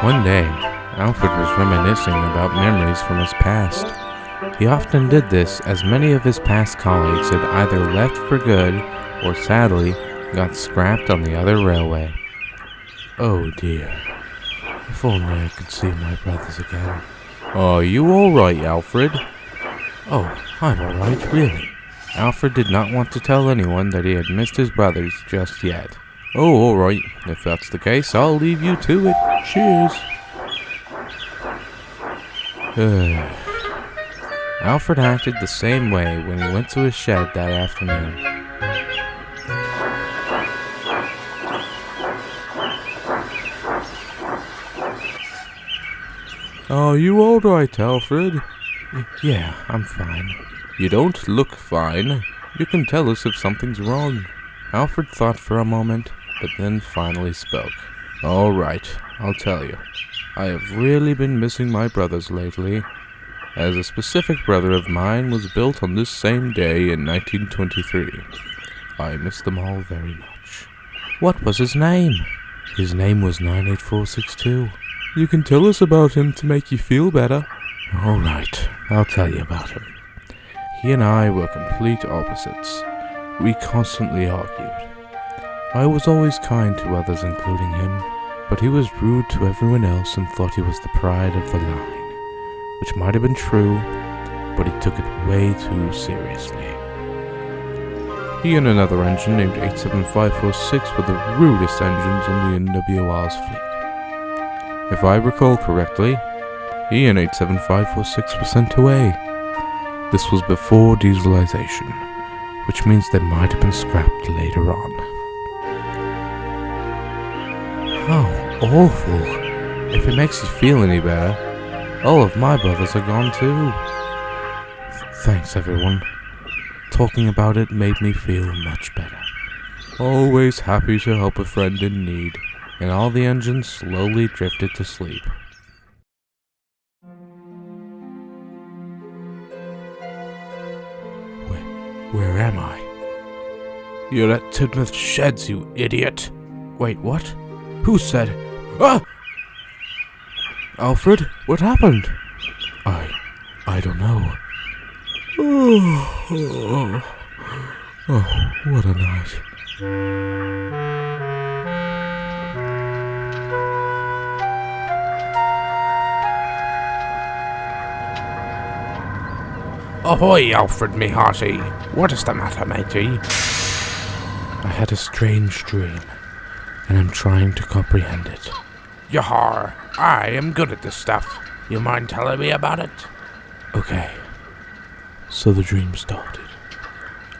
One day, Alfred was reminiscing about memories from his past. He often did this as many of his past colleagues had either left for good or sadly got scrapped on the other railway. Oh dear, if only I could see my brothers again. Are you alright, Alfred? Oh, I'm alright, really. Alfred did not want to tell anyone that he had missed his brothers just yet. Oh, alright, if that's the case, I'll leave you to it. Cheers. Alfred acted the same way when he went to his shed that afternoon. Are you alright, Alfred? Yeah, I'm fine. You don't look fine. You can tell us if something's wrong. Alfred thought for a moment, but then finally spoke. Alright, I'll tell you. I have really been missing my brothers lately, as a specific brother of mine was built on this same day in 1923. I miss them all very much. What was his name? His name was 98462. You can tell us about him to make you feel better. Alright, I'll tell you about him. He and I were complete opposites. We constantly argued. I was always kind to others, including him, but he was rude to everyone else and thought he was the pride of the line, which might have been true, but he took it way too seriously. He and another engine named 87546 were the rudest engines on the NWR's fleet. If I recall correctly, he and 87546 were sent away. This was before dieselization, which means they might have been scrapped later on. How awful. If it makes you feel any better, all of my brothers are gone too. Thanks, everyone. Talking about it made me feel much better. Always happy to help a friend in need. And all the engines slowly drifted to sleep. Where am I? You're at Tidmouth Sheds, you idiot! Wait, what? Who said? Ah! Alfred, what happened? I don't know. Oh, what a night. Ahoy, Alfred, me hearty. What is the matter, matey? I had a strange dream, and I'm trying to comprehend it. Yahar, I am good at this stuff. You mind telling me about it? Okay. So the dream started.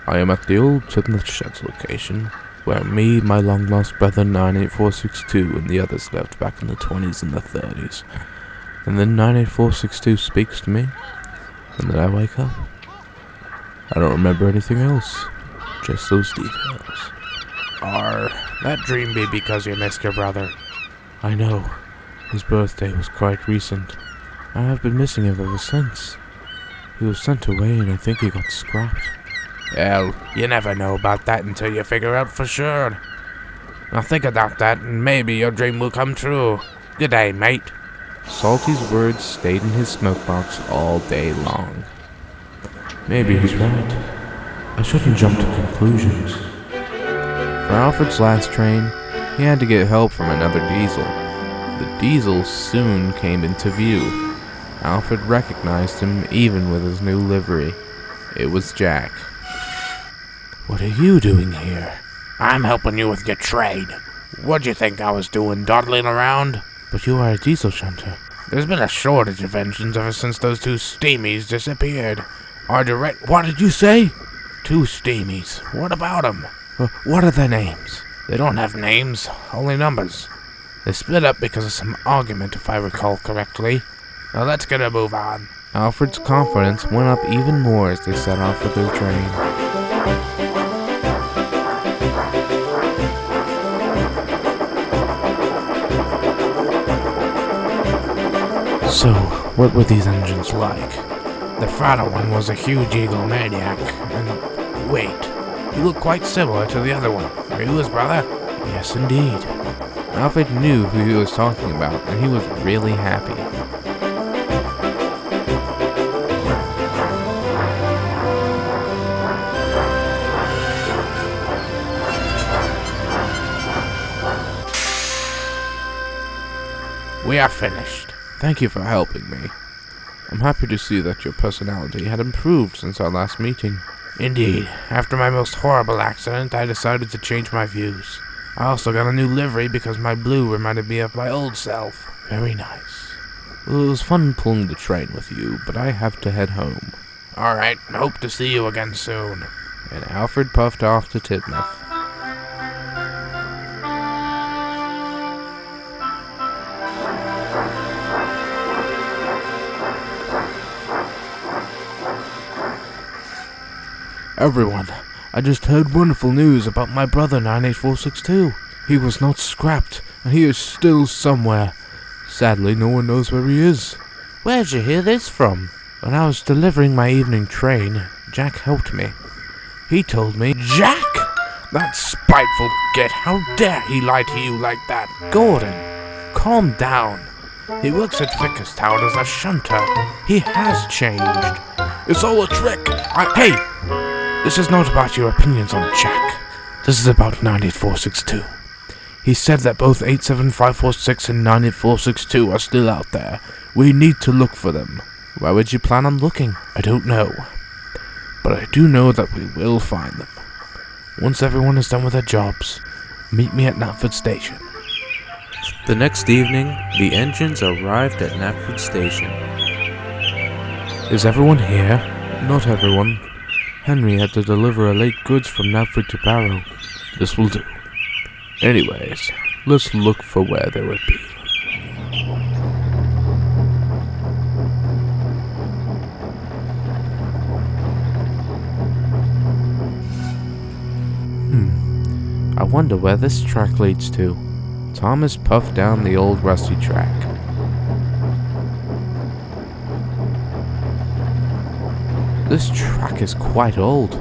I am at the old Tidmouth Sheds location, where me, my long-lost brother 98462, and the others lived back in the 20s and the 30s. And then 98462 speaks to me, and then I wake up. I don't remember anything else, just those details. That dream be because you missed your brother? I know. His birthday was quite recent. I have been missing him ever since. He was sent away and I think he got scrapped. Well, you never know about that until you figure out for sure. Now think about that and maybe your dream will come true. Good day, mate. Salty's words stayed in his smokebox all day long. Maybe he's right. I shouldn't jump to conclusions. For Alfred's last train, he had to get help from another diesel. The diesel soon came into view. Alfred recognized him even with his new livery. It was Jack. What are you doing here? I'm helping you with your trade. What'd you think I was doing, dawdling around? But you are a GWShunter. There's been a shortage of engines ever since those two steamies disappeared. What did you say? Two steamies. What about them? What are their names? They don't have names, only numbers. They split up because of some argument, if I recall correctly. Now let's get a move on. Alfred's confidence went up even more as they set off with their train. So, what were these engines like? The fatter one was a huge eagle maniac, and wait, he looked quite similar to the other one. Are you his brother? Yes, indeed. Alfred knew who he was talking about, and he was really happy. We are finished. Thank you for helping me. I'm happy to see that your personality had improved since our last meeting. Indeed. After my most horrible accident, I decided to change my views. I also got a new livery because my blue reminded me of my old self. Very nice. Well, it was fun pulling the train with you, but I have to head home. Alright, hope to see you again soon. And Alfred puffed off to Tidmouth. Everyone, I just heard wonderful news about my brother 98462. He was not scrapped, and he is still somewhere. Sadly, no one knows where he is. Where'd you hear this from? When I was delivering my evening train, Jack helped me. He told me... Jack? That spiteful git, how dare he lie to you like that? Gordon, calm down. He works at Vickerstown as a shunter. He has changed. It's all a trick. Hey! This is not about your opinions on Jack. This is about 98462. He said that both 87546 and 98462 are still out there. We need to look for them. Where would you plan on looking? I don't know. But I do know that we will find them. Once everyone is done with their jobs, meet me at Knapford Station. The next evening, the engines arrived at Knapford Station. Is everyone here? Not everyone. Henry had to deliver a late goods from Knapford to Barrow. This will do. Anyways, let's look for where they would be. I wonder where this track leads to. Thomas puffed down the old rusty track. This track is quite old.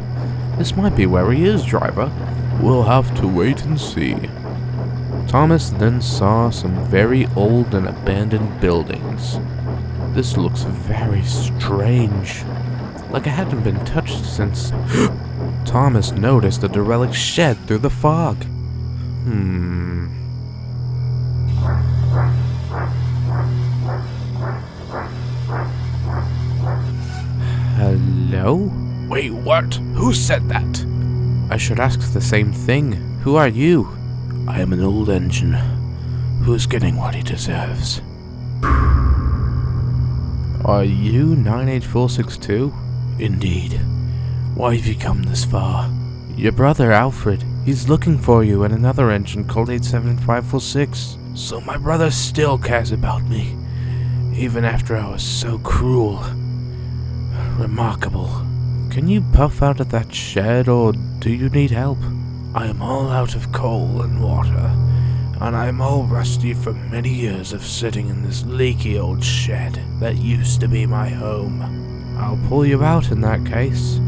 This might be where he is, driver. We'll have to wait and see. Thomas then saw some very old and abandoned buildings. This looks very strange. Like it hadn't been touched since... Thomas noticed a derelict shed through the fog. Hello? Wait, what? Who said that? I should ask the same thing. Who are you? I am an old engine who's getting what he deserves. Are you 98462? Indeed. Why have you come this far? Your brother, Alfred. He's looking for you in another engine called 87546. So my brother still cares about me, even after I was so cruel. Remarkable. Can you puff out of that shed, or do you need help? I am all out of coal and water, and I am all rusty from many years of sitting in this leaky old shed that used to be my home. I'll pull you out in that case.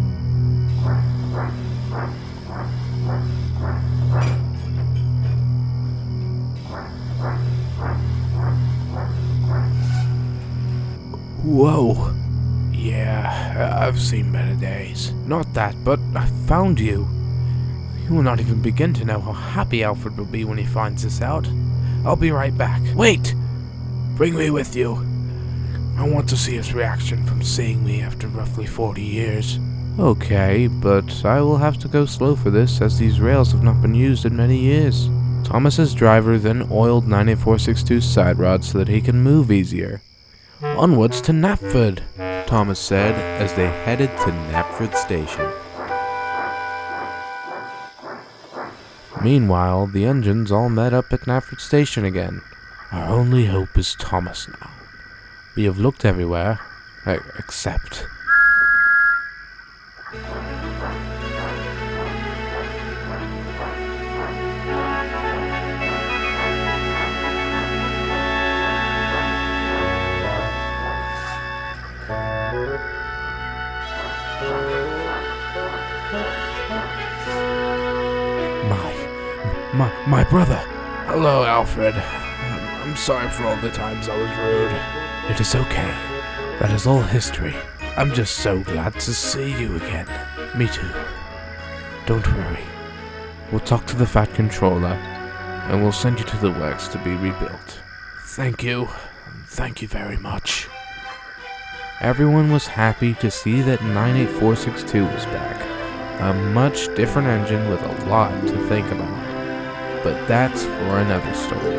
Whoa. Yeah, I've seen better days. Not that, but I found you. You will not even begin to know how happy Alfred will be when he finds this out. I'll be right back. Wait! Bring me with you. I want to see his reaction from seeing me after roughly 40 years. Okay, but I will have to go slow for this, as these rails have not been used in many years. Thomas's driver then oiled 98462's side rod so that he can move easier. Onwards to Knapford, Thomas said as they headed to Knapford Station. Meanwhile, the engines all met up at Knapford Station again. Our only hope is Thomas now. We have looked everywhere, except... My brother. Hello, Alfred. I'm sorry for all the times I was rude. It is okay. That is all history. I'm just so glad to see you again. Me too. Don't worry. We'll talk to the Fat Controller, and we'll send you to the works to be rebuilt. Thank you. Thank you very much. Everyone was happy to see that 98462 was back. A much different engine with a lot to think about. But that's for another story.